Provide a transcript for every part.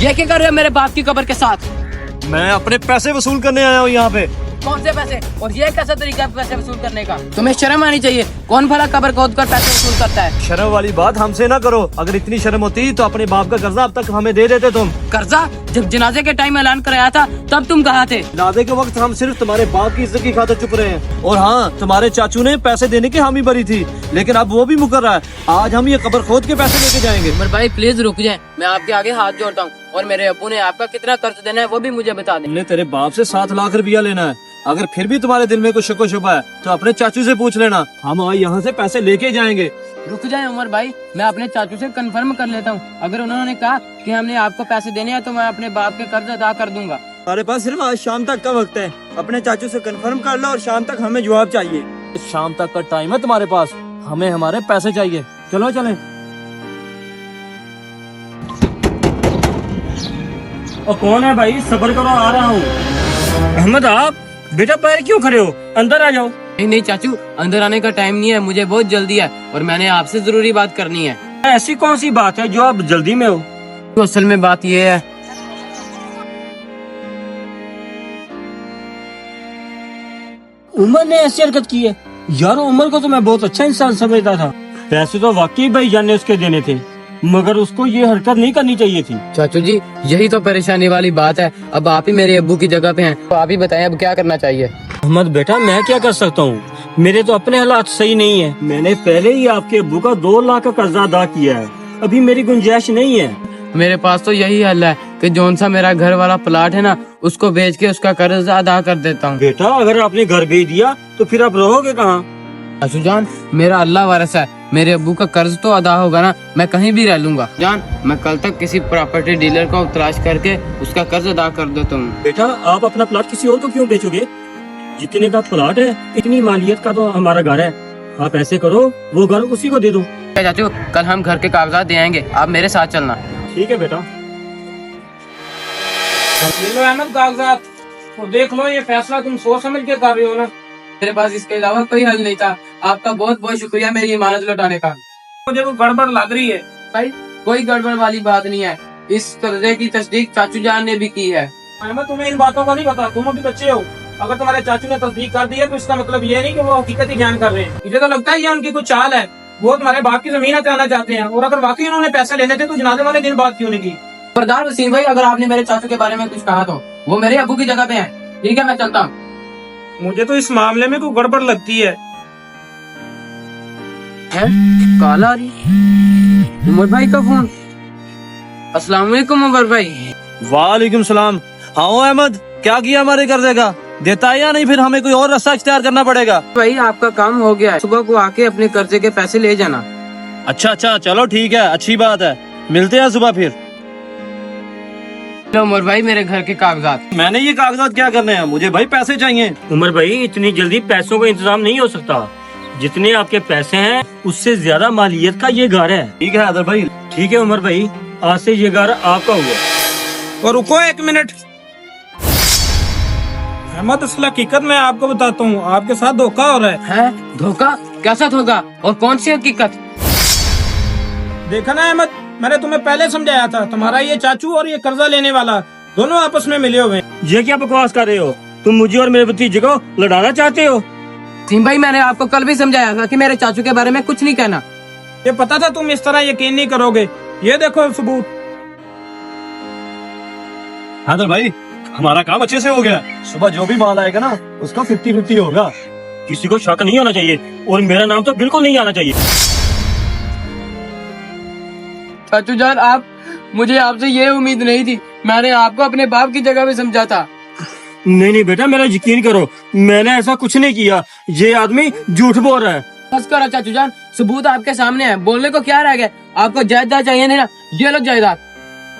ये क्या कर रहे हो मेरे बाप की कब्र के साथ? मैं अपने पैसे वसूल करने आया हूँ यहाँ पे। कौन से पैसे? और ये कैसा तरीका है पैसे वसूल करने का? तुम्हें शर्म आनी चाहिए। कौन भला कब्र खोद कर पैसे वसूल करता है? शर्म वाली बात हमसे ना करो। अगर इतनी शर्म होती तो अपने बाप का कर्जा अब तक हमें दे देते तुम। कर्जा? जब जनाजे के टाइम ऐलान कराया था तब तुम कहाँ थे? जनाजे के वक्त हम सिर्फ तुम्हारे बाप की इज्जत की खातिर चुप रहे हैं। और हाँ, तुम्हारे चाचू ने पैसे देने की हामी भरी थी, लेकिन अब वो भी मुकर रहा है। आज हम ये कब्र खोद के पैसे लेके जाएंगे। उमर भाई प्लीज रुक जाए, मैं आपके आगे हाथ जोड़ता हूँ। और मेरे अब्बू ने आपका कितना कर्ज देना है वो भी मुझे बता दें। हमने तेरे बाप से 7 लाख रुपया लेना है। अगर फिर भी तुम्हारे दिल में कुछ शक व शुबा है तो अपने चाचू से पूछ लेना। हम यहाँ से पैसे लेके जाएंगे। रुक जाए उमर भाई, मैं अपने चाचू से कंफर्म कर लेता हूँ। अगर उन्होंने कहा कि हमने आपको पैसे देने हैं तो मैं अपने बाप के कर्ज अदा कर दूंगा। हमारे पास सिर्फ आज शाम तक का वक्त है। अपने चाचू से कंफर्म कर लो और शाम तक हमें जवाब चाहिए। शाम तक का टाइम है तुम्हारे पास, हमें हमारे पैसे चाहिए। चलो चलें। और कौन है भाई? सब्र करो, आ रहा हूँ। अहमद, आप बेटा पैर क्यों खड़े हो? अंदर आ जाओ। नहीं नहीं चाचू, अंदर आने का टाइम नहीं है, मुझे बहुत जल्दी है और मैंने आपसे जरूरी बात करनी है। ऐसी कौन सी बात है जो आप जल्दी में हो? तो असल में बात ये है, उमर ने ऐसी हरकत की है? यार उमर को तो मैं बहुत अच्छा इंसान समझता था। पैसे तो वाकई भाईजान ने उसके देने थे, मगर उसको ये हरकत नहीं करनी चाहिए थी। चाचू जी यही तो परेशानी वाली बात है। अब आप ही मेरे अब्बू की जगह पे हैं, तो आप ही बताएं अब क्या करना चाहिए। अहमद बेटा, मैं क्या कर सकता हूँ? मेरे तो अपने हालात सही नहीं है। मैंने पहले ही आपके अब्बू का 2 लाख का कर्जा अदा किया है। अभी मेरी गुंजाइश नहीं है। मेरे पास तो यही हल है कि जौन सा मेरा घर वाला प्लाट है ना, उसको बेच के उसका कर्ज अदा कर देता हूँ। बेटा, अगर आपने घर बेच दिया तो फिर आप रहोगे कहाँ? चाचू जान, मेरा अल्लाह वारिस है, मेरे अब्बू का कर्ज तो अदा होगा ना, मैं कहीं भी रह लूंगा। जान, मैं कल तक किसी प्रॉपर्टी डीलर को तलाश करके उसका कर्ज अदा कर देता हूँ। बेटा, आप अपना प्लाट किसी और को क्यों बेचोगे? जितने का प्लाट है इतनी मालियत का तो हमारा घर है। आप ऐसे करो, वो घर उसी को दे दो। चाचू, कल हम घर के कागजात दे आएंगे, आप मेरे साथ चलना। ठीक है बेटा। ये लो अहमद कागजात, और देख लो ये फैसला तुम सोच समझ के कर रहे हो ना। मेरे पास इसके अलावा कोई हल नहीं था। आपका बहुत बहुत शुक्रिया मेरी इमानत लौटाने का। मुझे वो गड़बड़ लग रही है। भाई कोई गड़बड़ वाली बात नहीं है, इस कर्जे की तस्दीक चाचू जान ने भी की है। अहमद, तुम्हें इन बातों का नहीं पता, तुम अभी बच्चे हो। अगर तुम्हारे चाचू ने तस्दीक कर दी है तो इसका मतलब ये नहीं कि वो हकीकत ही बयान कर रहे हैं। मुझे तो लगता है ये उनकी कुछ चाल है, वो तुम्हारे बाप की जमीन हथियाना चाहते हैं। और अगर वाकई उन्होंने पैसे लेने थे तो जनाजे वाले दिन बात क्यों नहीं की? सरदार वसीम भाई, अगर आपने मेरे चाचू के बारे में कुछ कहा तो वो मेरे अब्बू की जगह पे हैं। ठीक है, मैं चलता हूँ। मुझे तो इस मामले में कोई गड़बड़ लगती है। काला अली, उमर भाई का फोन। अस्सलाम वालेकुम उमर भाई। वालेकुम सलाम। हाँ अहमद, क्या किया हमारे कर्जे का? देता है या नहीं? फिर हमें कोई और रास्ता इख्तियार करना पड़ेगा। भाई आपका काम हो गया है, सुबह को आके अपने कर्जे के पैसे ले जाना। अच्छा, चलो ठीक है, अच्छी बात है। मिलते हैं सुबह फिर। लो उमर भाई, मेरे घर के कागजात। मैंने ये कागजात क्या करने हैं? मुझे भाई पैसे चाहिए। उमर भाई, इतनी जल्दी पैसों का इंतजाम नहीं हो सकता। जितने आपके पैसे हैं उससे ज्यादा मालियत का ये घर है। ठीक है हैदर भाई। ठीक है उमर भाई, आज से ये घर आपका हुआ। और रुको 1 मिनट। अहमद, असल हकीकत मैं आपको बताता हूँ, आपके साथ धोखा हो रहा है। धोखा? कैसा धोखा और कौन सी हकीकत? देखा ना अहमद, मैंने तुम्हें पहले समझाया था, तुम्हारा ये चाचू और ये कर्जा लेने वाला दोनों आपस में मिले हुए हैं। ये क्या बकवास कर रहे हो? तुम मुझे और मेरे भतीजे को लड़ाना चाहते हो? सिंह भाई, मैंने आपको कल भी समझाया था कि मेरे चाचू के बारे में कुछ नहीं कहना। ये पता था तुम इस तरह यकीन नहीं करोगे। ये देखो सबूत। हैदर भाई, हमारा काम अच्छे से हो गया। सुबह जो भी माल आएगा ना, उसका 50-50 होगा। किसी को शक नहीं होना चाहिए और मेरा नाम तो बिल्कुल नहीं आना चाहिए। चाचू जान, मुझे आपसे ये उम्मीद नहीं थी। मैंने आपको अपने बाप की जगह पे समझा था। नहीं बेटा, मेरा यकीन करो, मैंने ऐसा कुछ नहीं किया। ये आदमी झूठ बोल रहा है। बस करो चाचू जान, सबूत आपके सामने है, बोलने को क्या रह गया? आपको जायदाद चाहिए नहीं ना, ये लो जायदाद।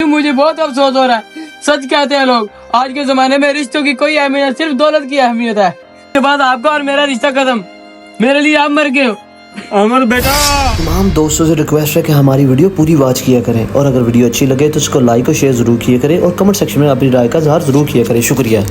मुझे बहुत अफसोस हो रहा है। सच कहते हैं लोग, आज के जमाने में रिश्तों की कोई अहमियत, सिर्फ दौलत की अहमियत है। इसके बाद आपका और मेरा रिश्ता खत्म। मेरे लिए आप मर गए हो। अमर बेटा, तमाम दोस्तों से रिक्वेस्ट है कि हमारी वीडियो पूरी वॉच किया करें, और अगर वीडियो अच्छी लगे तो उसको लाइक और शेयर जरूर किया करें, और कमेंट सेक्शन में अपनी राय का इजहार जरूर किया करें। शुक्रिया।